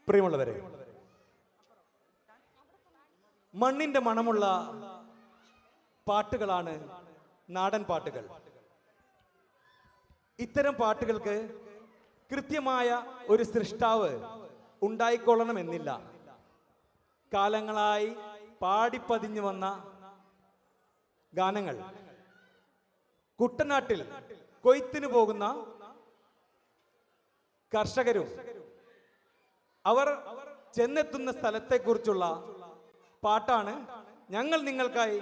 പ്രിയമുള്ളവരെ, മണ്ണിന്റെ മണമുള്ള പാട്ടുകളാണ് നാടൻ പാട്ടുകൾ. ഇത്തരം പാട്ടുകൾക്ക് കൃത്യമായ ഒരു സൃഷ്ടാവ് ഉണ്ടായിക്കൊള്ളണമെന്നില്ല. കാലങ്ങളായി പാടിപ്പതിഞ്ഞു വന്ന ഗാനങ്ങൾ കുട്ടനാട്ടിൽ കൊയ്ത്തിന് പോകുന്ന കർഷകരും അവർ ചെന്നെത്തുന്ന സ്ഥലത്തെക്കുറിച്ചുള്ള പാട്ടാണ് ഞങ്ങൾ നിങ്ങൾക്കായി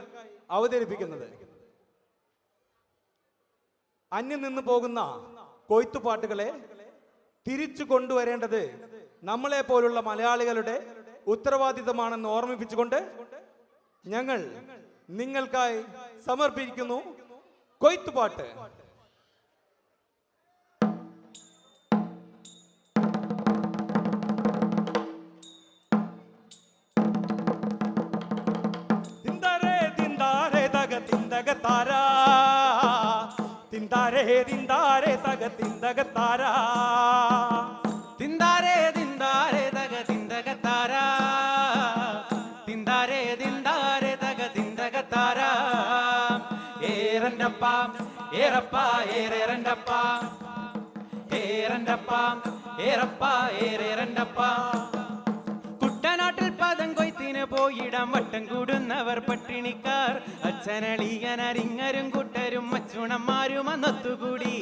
അവതരിപ്പിക്കുന്നത്. അന്യം നിന്ന് പോകുന്ന കൊയ്ത്തുപാട്ടുകളെ തിരിച്ചു കൊണ്ടുവരേണ്ടത് നമ്മളെ പോലുള്ള മലയാളികളുടെ ഉത്തരവാദിത്തമാണെന്ന് ഓർമ്മിപ്പിച്ചുകൊണ്ട് ഞങ്ങൾ നിങ്ങൾക്കായി സമർപ്പിക്കുന്നു കൊയ്ത്തുപാട്ട്. താരാ തിന്താരേ തിന്താരേ തക തിന്തക താരാ തിന്താരേ തിന്താരേ തക തിന്തക താരാ തിന്താരേ തിന്താരേ തക തിന്തക താരാ ഏറണ്ടപ്പ ഏറപ്പ ഏറേറണ്ടപ്പ ഏറണ്ടപ്പ ഏറപ്പ ഏറേറണ്ടപ്പ കുട്ടനാട്ടിൽ പദം കൊയ്ത്തിന് പോയിടാൻ വട്ടം കൂടുന്നവർ പട്ടിണിക്കാർ അച്ഛനളിയനരിങ്ങരും കുട്ടരും അച്ചുണന്മാരും അന്നൊത്തുകൂടി.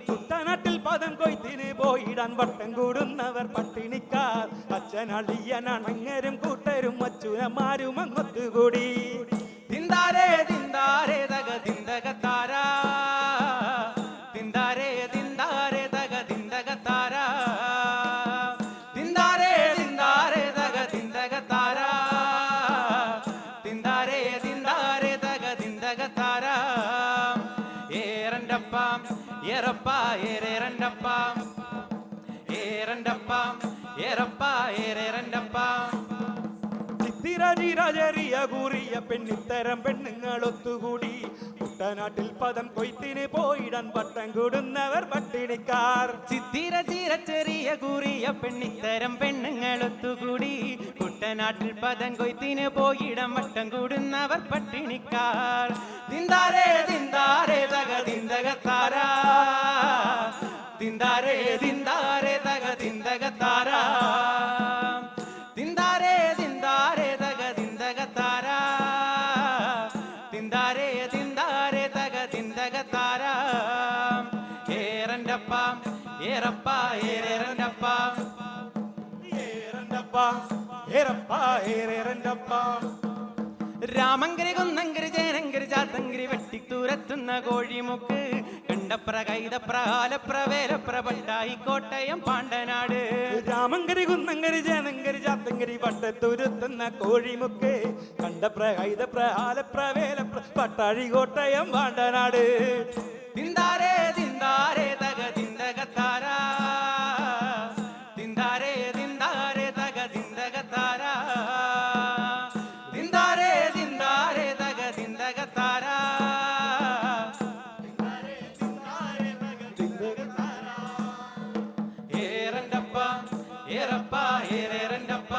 കുട്ടനാട്ടിൽ പദം കൊയ്ത്തിന് പോയിടാൻ വട്ടം കൂടുന്നവർ പട്ടിണിക്കാർ അച്ഛനളിയനങ്ങരും കൂട്ടരും അച്ചുനന്മാരും അന്നൊത്തുകൂടി. തിന്താരേ തിന്താരേ തക തിന്തക താരാ തിന്താരേ തിന്താരേ തക തിന്തക താരാ തിന്താരേ തിന്താരേ തക തിന്തക താരാ തിന്താരേ തിന്താരേ തക തിന്തക താരാ ഏറണ്ടപ്പ ഏറപ്പ ഏറേറണ്ടപ്പ ഏറണ്ടപ്പ ഏറപ്പ ഏറേറണ്ടപ്പ ചിത്തിരചിരചെറിയ കൂറിയ പെണ്ണിത്തരം പെണ്ണുങ്ങൾ ഒത്തുകൂടി കുട്ടനാട്ടിൽ പദം കൊയ്ത്തിന് പോയിടാൻ വട്ടം കൂടുന്നവർ പട്ടിണിക്കാർ. ചിത്തിര ചെറിയ കൂറിയ പെണ്ണിത്തരം പെണ്ണുങ്ങൾ ഒത്തുകൂടി കുട്ടനാട്ടിൽ പദം കൊയ്ത്തിന് പോയിടാൻ വട്ടം കൂടുന്നവർ പട്ടിണിക്കാർ. തിന്താരേ തിന്താരേ തക തിന്തക താരാ തിന്താരേ തിന്താരേ തക തിന്തക താരാ തിന്താരേ തിന്താരേ തക തിന്തക താരാ തിന്താരേ തിന്താരേ തക തിന്തക താരാ ഏറണ്ടപ്പ ഏറപ്പ ഏറേറണ്ടപ്പ ഏറണ്ടപ്പ ഏറപ്പ ഏറേറണ്ടപ്പ രാമങ്കരി കുന്നങ്കരി ജയനങ്കരി ചാത്തങ്കരി വെട്ടിത്തൂരത്തുന്ന കോഴിമുക്ക് കണ്ടപ്ര കൈതപ്ര ആലപ്ര വേലപ്ര പട്ടായി കോട്ടയം പാണ്ടനാട്. രാമങ്കരി കുന്നങ്കരി ജയനങ്കരി ചാത്തങ്കരി വട്ടത്തുരുത്തുന്ന കോഴിമുക്ക് കണ്ടപ്ര കൈതപ്ര ആലപ്ര വേലപ്ര പട്ടാഴി കോട്ടയം പാണ്ടനാട്. തിന്താരേ തിന്താരേ തക തിന്തക താരാ തിന്താരേ തിന്താരേ തക തിന്തക താരാ തിന്താരേ തിന്താരേ തക തിന്തക താരാ ഏറണ്ടപ്പ ഏറപ്പ ഏറേറണ്ടപ്പ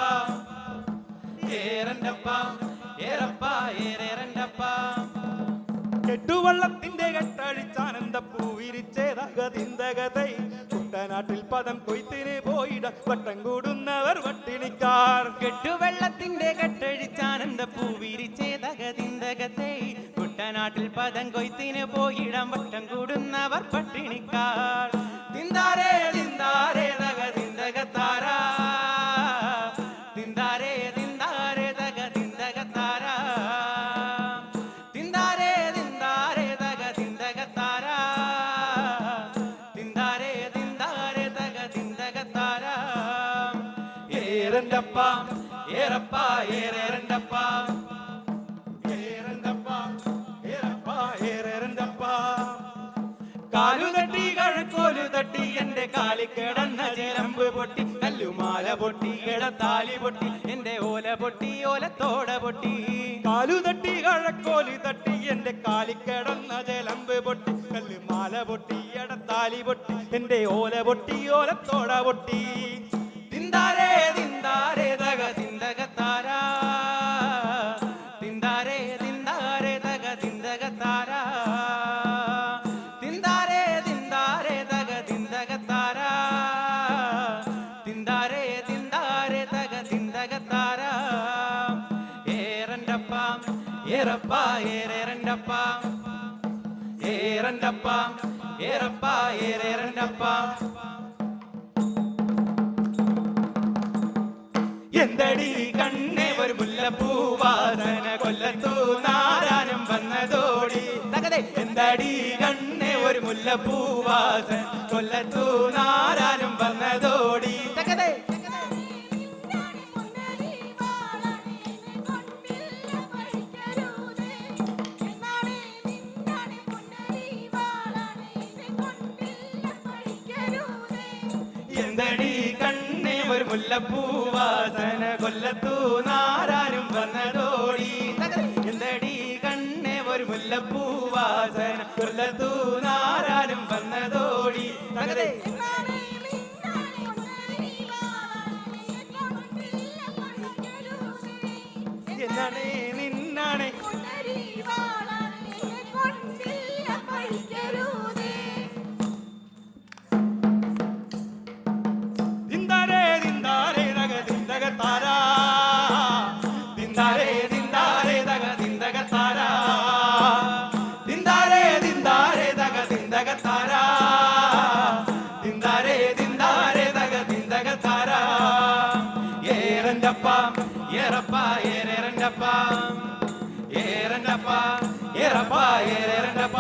ഏറണ്ടപ്പ ഏറപ്പ ഏറേറണ്ടപ്പ കെട്ടുവള്ളത്തിന്റെ കെട്ടഴിച്ചാനന്ദ പൂവിരിച്ചേതകതിന്തകതൈ കുട്ടനാട്ടിൽ പദം കൊയ്ത്തിന് പോയിട വട്ടം കൂടുന്നവർ പട്ടിണിക്കാർ. കെട്ടുവെള്ളത്തിന്റെ കെട്ടഴിച്ചാനന്ദ പൂവിരിച്ചേതകതിന്തകതൈ കുട്ടനാട്ടിൽ പദം കൊയ്ത്തിന് പോയിടാൻ വട്ടം കൂടുന്നവർ പട്ടിണിക്കാർ. തിന്താരേ തിന്താരേ തക തിന്തക താരാ തിന്താരേ തിന്താരേ തക തിന്തക താരാ തിന്താരേ തിന്താരേ തക തിന്തക താരാ തിന്താരേ തിന്താരേ തക തിന്തക താരാ ഏറണ്ടപ്പ ഏറപ്പ ഏറേറണ്ടപ്പ ഏറണ്ടപ്പ ഏറപ്പ ഏറേറണ്ടപ്പ കാലു തട്ടി കഴക്കോലു തട്ടി എന്റെ കാലി കിടന്ന ചിലമ്പ് പൊട്ടി കല്ലുമാല പൊട്ടി കിടത്താലി പൊട്ടി എന്റെ ഓല പൊട്ടി ഓലത്തോട പൊട്ടി. കാലു തട്ടി കഴക്കോലി തട്ടി എന്റെ കാലി കിടന്ന ചിലമ്പ് പൊട്ടി കല്ലുമാല പൊട്ടി എടത്താലി പൊട്ടി എന്റെ ഓല പൊട്ടി ഓലത്തോട പൊട്ടി. തിന്താരേ തിന്താ ഏറപ്പ ഏറേരണ്ടപ്പ ഏറണ്ടപ്പ ഏറപ്പ ഏറേരണ്ടപ്പ എന്തടി കണ്ണേ ഒരു മുല്ലപ്പൂവാസന കൊല്ലത്തു നാരാനും വന്നതോടി തകതേ എന്തടി കണ്ണേ ഒരു മുല്ലപ്പൂവാസന കൊല്ലത്തു നാരാനും വന്നതോടി തകതേ എന്തടി കണ്ണേ ഒരു മുല്ലപ്പൂവാസന കൊല്ലത്തു നാരാനും വന്നതോടി എന്തടി കണ്ണേ ഒരു മുല്ലപ്പൂവാസന കൊല്ലത്തു നാരാനും വന്നതോടി തകതേ എന്നാണേ നിന്നാണേ ദിന്ദാരേ ദിന്ദാരേ ദഗ ദിന്ദഗ താരാ ദിന്ദാരേ ദിന്ദാരേ ദഗ ദിന്ദഗ താരാ ദിന്ദാരേ ദിന്ദാരേ ദഗ ദിന്ദഗ താരാ ദിന്ദാരേ ദിന്ദാരേ ദഗ ദിന്ദഗ താരാ ഏറണ്ടപ്പ ഏറപ്പ ഏറേരണ്ടപ്പ ഏറണ്ടപ്പ ഏറപ്പ ഏറേരണ്ടപ്പ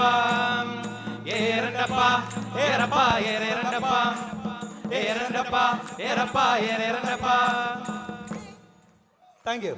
ഏറണ്ടപ്പ ഏറപ്പ ഏറേരണ്ടപ്പ ഏറണ്ടപ്പ ഏറപ്പ ഏറേരണ്ടപ്പ താങ്ക് യു.